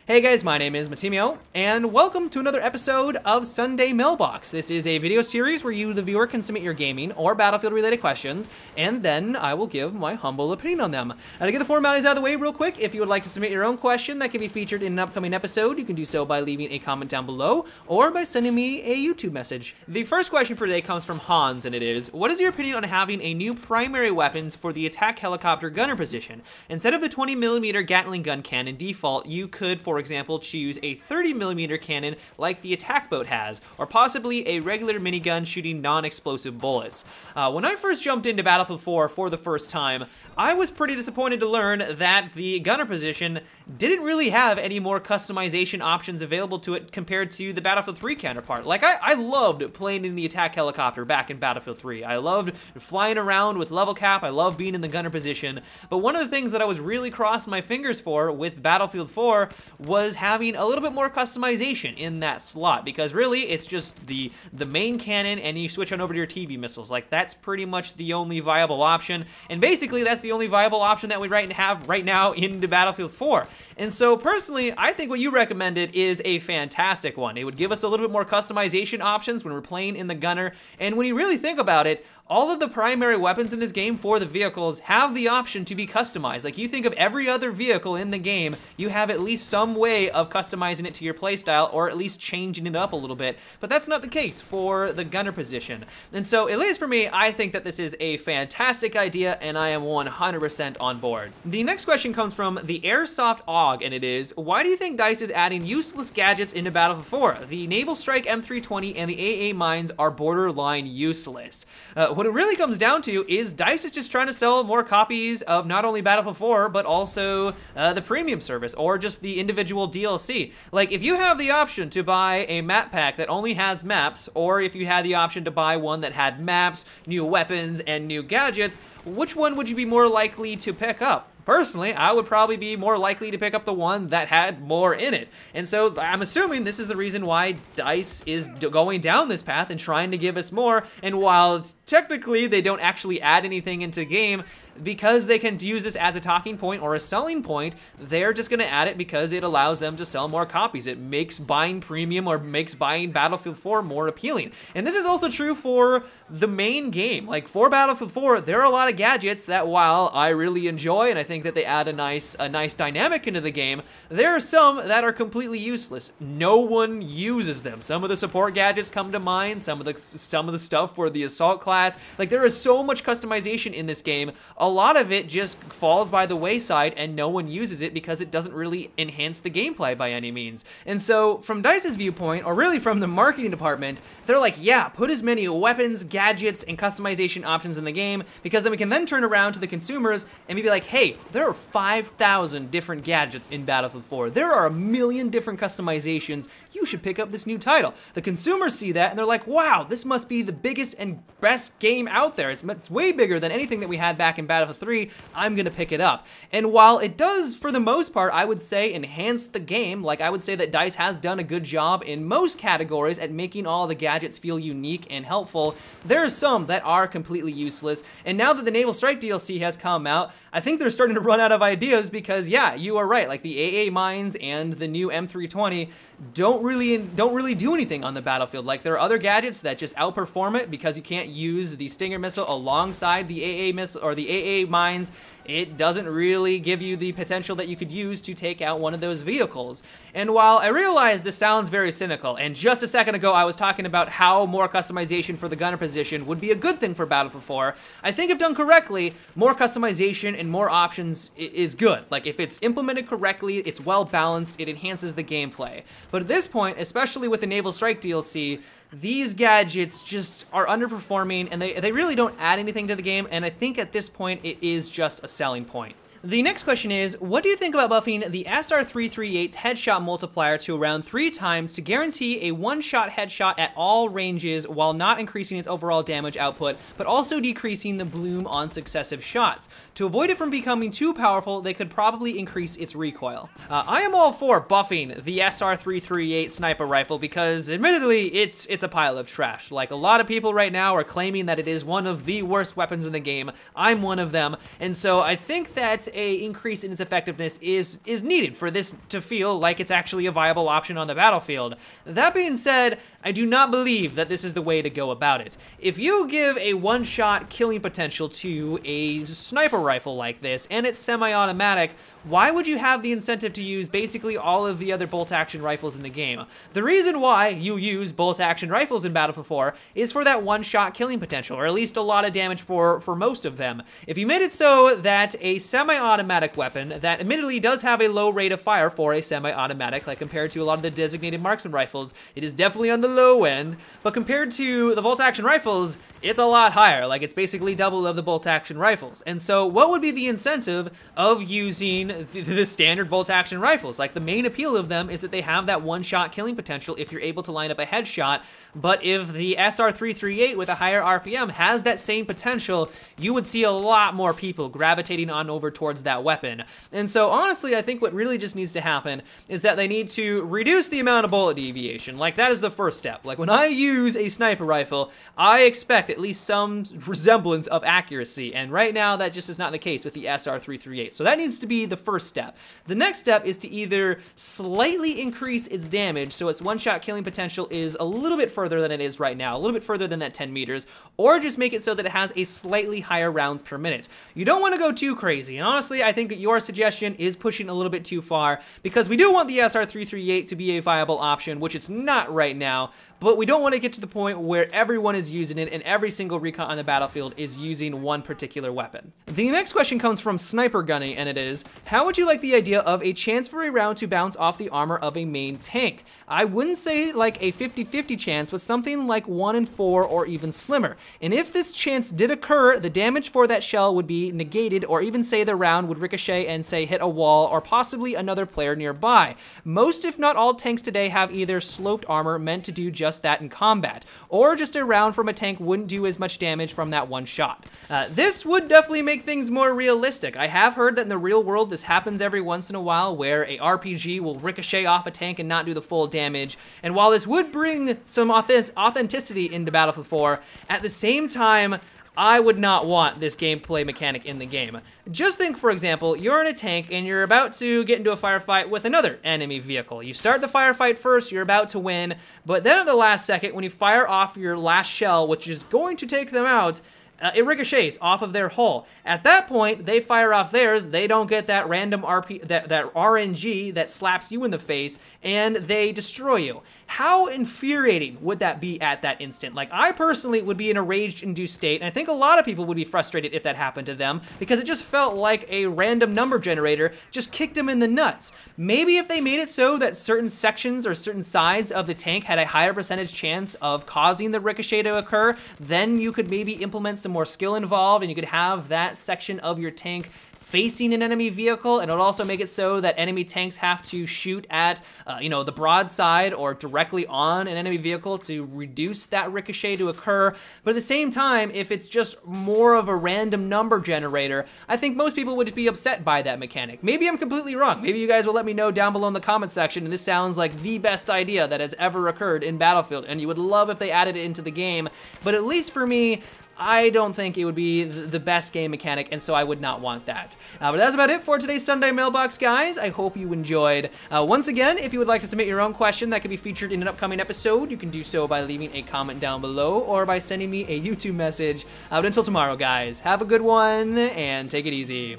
Hey guys, my name is Matimio, and welcome to another episode of Sunday Mailbox. This is a video series where you, the viewer, can submit your gaming or Battlefield-related questions, and then I will give my humble opinion on them. Now, to get the formalities out of the way real quick, if you would like to submit your own question that can be featured in an upcoming episode, you can do so by leaving a comment down below, or by sending me a YouTube message. The first question for today comes from Hans, and it is, what is your opinion on having a new primary weapons for the attack helicopter gunner position? Instead of the 20mm Gatling gun cannon default, you could, for example, choose a 30mm cannon like the attack boat has, or possibly a regular minigun shooting non-explosive bullets. When I first jumped into Battlefield 4 for the first time, I was pretty disappointed to learn that the gunner position didn't really have any more customization options available to it compared to the Battlefield 3 counterpart. Like, I loved playing in the attack helicopter back in Battlefield 3. I loved flying around with level cap, I loved being in the gunner position, but one of the things that I was really crossing my fingers for with Battlefield 4 was having a little bit more customization in that slot, because really it's just the main cannon and you switch on over to your TV missiles. Like, that's pretty much the only viable option, and basically that's the only viable option that we have right now into Battlefield 4. And so personally, I think what you recommended is a fantastic one. It would give us a little bit more customization options when we're playing in the gunner, and when you really think about it, all of the primary weapons in this game for the vehicles have the option to be customized. Like, you think of every other vehicle in the game, you have at least some way of customizing it to your playstyle, or at least changing it up a little bit, but that's not the case for the gunner position. And so, at least for me, I think that this is a fantastic idea, and I am 100% on board. The next question comes from the Airsoft Og, and it is, why do you think DICE is adding useless gadgets into Battlefield 4? The Naval Strike M320 and the AA mines are borderline useless. What it really comes down to is DICE is just trying to sell more copies of not only Battlefield 4, but also the premium service, or just the individual DLC. Like, if you have the option to buy a map pack that only has maps, or if you had the option to buy one that had maps, new weapons, and new gadgets, which one would you be more likely to pick up? Personally, I would probably be more likely to pick up the one that had more in it. And so I'm assuming this is the reason why DICE is going down this path and trying to give us more. And while technically they don't actually add anything into the game, because they can use this as a talking point or a selling point, they're just going to add it because it allows them to sell more copies. It makes buying premium or makes buying Battlefield 4 more appealing. And this is also true for the main game. Like, for Battlefield 4, there are a lot of gadgets that, while I really enjoy and I think that they add a nice dynamic into the game, there are some that are completely useless. No one uses them. Some of the support gadgets come to mind, some of the stuff for the assault class. Like, there is so much customization in this game. A lot of it just falls by the wayside and no one uses it because it doesn't really enhance the gameplay by any means. And so from DICE's viewpoint, or really from the marketing department, they're like, yeah, put as many weapons, gadgets, and customization options in the game, because then we can then turn around to the consumers and be like, hey, there are 5,000 different gadgets in Battlefield 4. There are 1 million different customizations. You should pick up this new title. The consumers see that and they're like, wow, this must be the biggest and best game out there. It's way bigger than anything that we had back in Battlefield 3. I'm gonna pick it up. And while it does, for the most part, I would say enhance the game, like, I would say that DICE has done a good job in most categories at making all the gadgets feel unique and helpful, there are some that are completely useless. And now that the Naval Strike DLC has come out, I think they're starting to run out of ideas, because yeah, you are right, like the AA mines and the new M320 don't really do anything on the battlefield. Like, there are other gadgets that just outperform it, because you can't use the Stinger missile alongside the AA missile or the AA mines. It doesn't really give you the potential that you could use to take out one of those vehicles. And while I realize this sounds very cynical, and just a second ago I was talking about how more customization for the gunner position would be a good thing for Battlefield 4, I think if done correctly, more customization and more options is good. Like, if it's implemented correctly, it's well balanced, it enhances the gameplay. But at this point, especially with the Naval Strike DLC, these gadgets just are underperforming, and they really don't add anything to the game, and I think at this point it is just a selling point. The next question is, what do you think about buffing the SR338's headshot multiplier to around 3 times to guarantee a one-shot headshot at all ranges while not increasing its overall damage output, but also decreasing the bloom on successive shots? To avoid it from becoming too powerful, they could probably increase its recoil. I am all for buffing the SR338 sniper rifle because, admittedly, it's a pile of trash. Like, a lot of people right now are claiming that it is one of the worst weapons in the game. I'm one of them, and so I think that a increase in its effectiveness is needed for this to feel like it's actually a viable option on the battlefield. That being said, I do not believe that this is the way to go about it. If you give a one-shot killing potential to a sniper rifle like this, and it's semi-automatic, why would you have the incentive to use basically all of the other bolt-action rifles in the game? The reason why you use bolt-action rifles in Battlefield 4 is for that one-shot killing potential, or at least a lot of damage for most of them. If you made it so that a semi-automatic weapon that admittedly does have a low rate of fire for a semi-automatic, like compared to a lot of the designated marksman rifles, it is definitely on the low end, but compared to the bolt-action rifles, it's a lot higher. Like, it's basically double of the bolt-action rifles. And so what would be the incentive of using the standard bolt-action rifles? Like, the main appeal of them is that they have that one-shot killing potential if you're able to line up a headshot, but if the SR338 with a higher RPM has that same potential, you would see a lot more people gravitating on over towards that weapon. And so honestly, I think what really just needs to happen is that they need to reduce the amount of bullet deviation. Like, that is the first step. Like, when I use a sniper rifle, I expect at least some resemblance of accuracy, and right now that just is not the case with the SR338. So that needs to be the first step. The next step is to either slightly increase its damage so its one-shot killing potential is a little bit further than it is right now, a little bit further than that 10 meters, or just make it so that it has a slightly higher rounds per minute. You don't want to go too crazy, and honestly, I think your suggestion is pushing a little bit too far, because we do want the SR338 to be a viable option, which it's not right now, but we don't want to get to the point where everyone is using it and every single recon on the battlefield is using one particular weapon. The next question comes from Sniper Gunny, and it is, how would you like the idea of a chance for a round to bounce off the armor of a main tank? I wouldn't say like a 50-50 chance, but something like 1 in 4 or even slimmer. And if this chance did occur, the damage for that shell would be negated, or even say the round would ricochet and say hit a wall or possibly another player nearby. Most if not all tanks today have either sloped armor meant to do just that in combat, or just a round from a tank wouldn't do as much damage from that one shot. This would definitely make things more realistic. I have heard that in the real world this happens every once in a while, where a RPG will ricochet off a tank and not do the full damage, and while this would bring some authenticity into Battlefield 4, at the same time, I would not want this gameplay mechanic in the game. Just think, for example, you're in a tank and you're about to get into a firefight with another enemy vehicle. You start the firefight first, you're about to win, but then at the last second, when you fire off your last shell, which is going to take them out, it ricochets off of their hull. At that point, they fire off theirs, they don't get that random that RNG that slaps you in the face, and they destroy you. How infuriating would that be at that instant? Like, I personally would be in a rage-induced state, and I think a lot of people would be frustrated if that happened to them, because it just felt like a random number generator just kicked them in the nuts. Maybe if they made it so that certain sections or certain sides of the tank had a higher percentage chance of causing the ricochet to occur, then you could maybe implement some more skill involved, and you could have that section of your tank facing an enemy vehicle, and it would also make it so that enemy tanks have to shoot at, the broadside or directly on an enemy vehicle to reduce that ricochet to occur. But at the same time, if it's just more of a random number generator, I think most people would just be upset by that mechanic. Maybe I'm completely wrong. Maybe you guys will let me know down below in the comment section, and this sounds like the best idea that has ever occurred in Battlefield, and you would love if they added it into the game. But at least for me, I don't think it would be the best game mechanic, and so I would not want that. But that's about it for today's Sunday Mailbox, guys. I hope you enjoyed. Once again, if you would like to submit your own question that could be featured in an upcoming episode, you can do so by leaving a comment down below or by sending me a YouTube message. But until tomorrow, guys, have a good one, and take it easy.